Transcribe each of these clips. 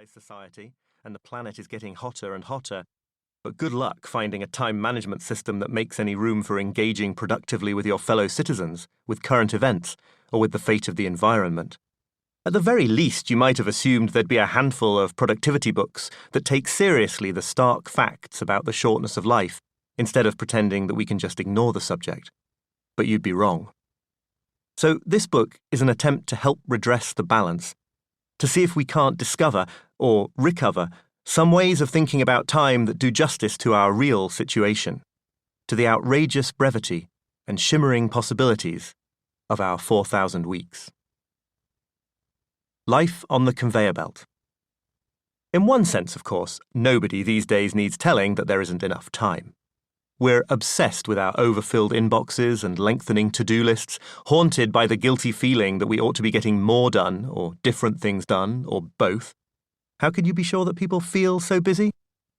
civilized society, and the planet is getting hotter and hotter, but good luck finding a time management system that makes any room for engaging productively with your fellow citizens, with current events, or with the fate of the environment. At the very least, you might have assumed there'd be a handful of productivity books that take seriously the stark facts about the shortness of life, instead of pretending that we can just ignore the subject. But you'd be wrong. So this book is an attempt to help redress the balance, to see if we can't discover, or recover, some ways of thinking about time that do justice to our real situation, to the outrageous brevity and shimmering possibilities of our 4,000 weeks. Life on the conveyor belt. In one sense, of course, nobody these days needs telling that there isn't enough time. We're obsessed with our overfilled inboxes and lengthening to-do lists, haunted by the guilty feeling that we ought to be getting more done, or different things done, or both. How could you be sure that people feel so busy?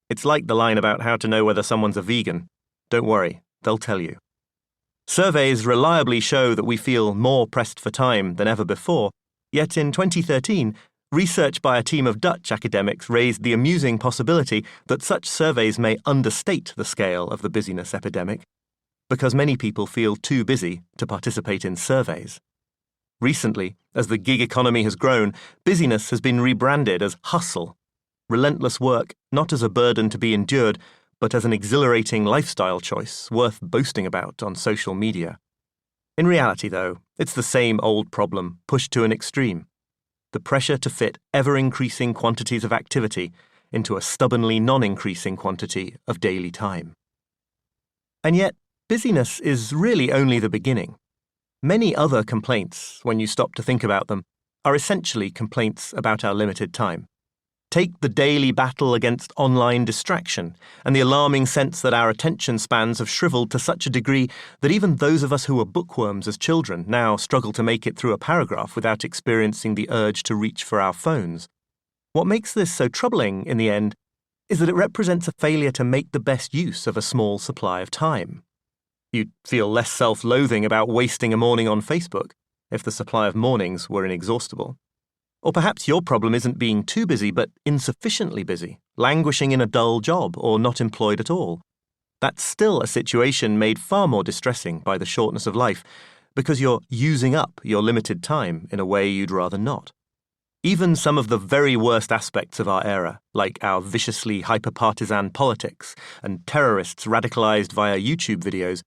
It's like the line about how to know whether someone's a vegan. Don't worry, they'll tell you. Surveys reliably show that we feel more pressed for time than ever before, yet in 2013, research by a team of Dutch academics raised the amusing possibility that such surveys may understate the scale of the busyness epidemic, because many people feel too busy to participate in surveys. Recently, as the gig economy has grown, busyness has been rebranded as hustle, relentless work not as a burden to be endured, but as an exhilarating lifestyle choice worth boasting about on social media. In reality, though, it's the same old problem pushed to an extreme. The pressure to fit ever-increasing quantities of activity into a stubbornly non-increasing quantity of daily time. And yet, busyness is really only the beginning. Many other complaints, when you stop to think about them, are essentially complaints about our limited time. Take the daily battle against online distraction and the alarming sense that our attention spans have shriveled to such a degree that even those of us who were bookworms as children now struggle to make it through a paragraph without experiencing the urge to reach for our phones. What makes this so troubling, in the end, is that it represents a failure to make the best use of a small supply of time. You'd feel less self-loathing about wasting a morning on Facebook if the supply of mornings were inexhaustible. Or perhaps your problem isn't being too busy, but insufficiently busy, languishing in a dull job, or not employed at all. That's still a situation made far more distressing by the shortness of life, because you're using up your limited time in a way you'd rather not. Even some of the very worst aspects of our era, like our viciously hyper-partisan politics and terrorists radicalized via YouTube videos,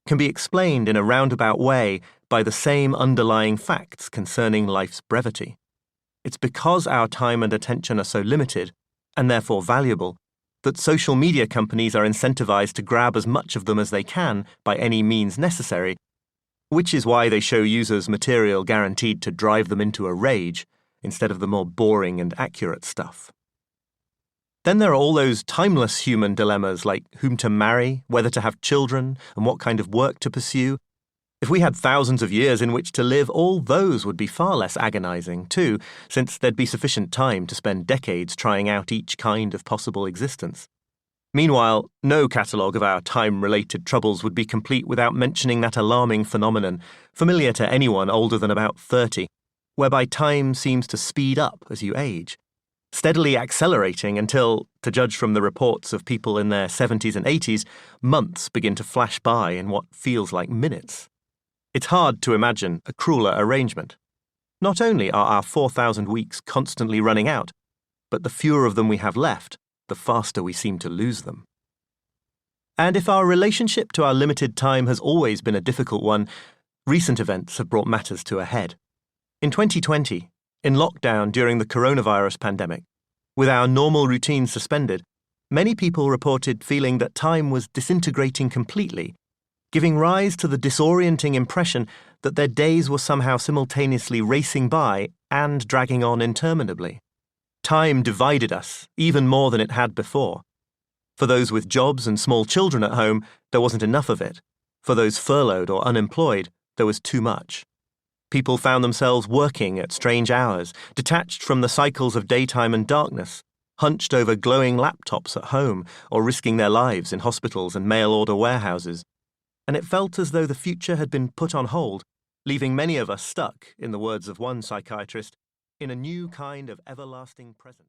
can be explained in a roundabout way by the same underlying facts concerning life's brevity. It's because our time and attention are so limited, and therefore valuable, that social media companies are incentivized to grab as much of them as they can by any means necessary, which is why they show users material guaranteed to drive them into a rage, instead of the more boring and accurate stuff. Then there are all those timeless human dilemmas like whom to marry, whether to have children, and what kind of work to pursue. If we had thousands of years in which to live, all those would be far less agonizing, too, since there'd be sufficient time to spend decades trying out each kind of possible existence. Meanwhile, no catalogue of our time-related troubles would be complete without mentioning that alarming phenomenon, familiar to anyone older than about 30, whereby time seems to speed up as you age, steadily accelerating until, to judge from the reports of people in their 70s and 80s, months begin to flash by in what feels like minutes. It's hard to imagine a crueler arrangement. Not only are our 4,000 weeks constantly running out, but the fewer of them we have left, the faster we seem to lose them. And if our relationship to our limited time has always been a difficult one, recent events have brought matters to a head. In 2020, in lockdown during the coronavirus pandemic, with our normal routines suspended, many people reported feeling that time was disintegrating completely, giving rise to the disorienting impression that their days were somehow simultaneously racing by and dragging on interminably. Time divided us, even more than it had before. For those with jobs and small children at home, there wasn't enough of it. For those furloughed or unemployed, there was too much. People found themselves working at strange hours, detached from the cycles of daytime and darkness, hunched over glowing laptops at home or risking their lives in hospitals and mail-order warehouses. And it felt as though the future had been put on hold, leaving many of us stuck, in the words of one psychiatrist, in a new kind of everlasting present.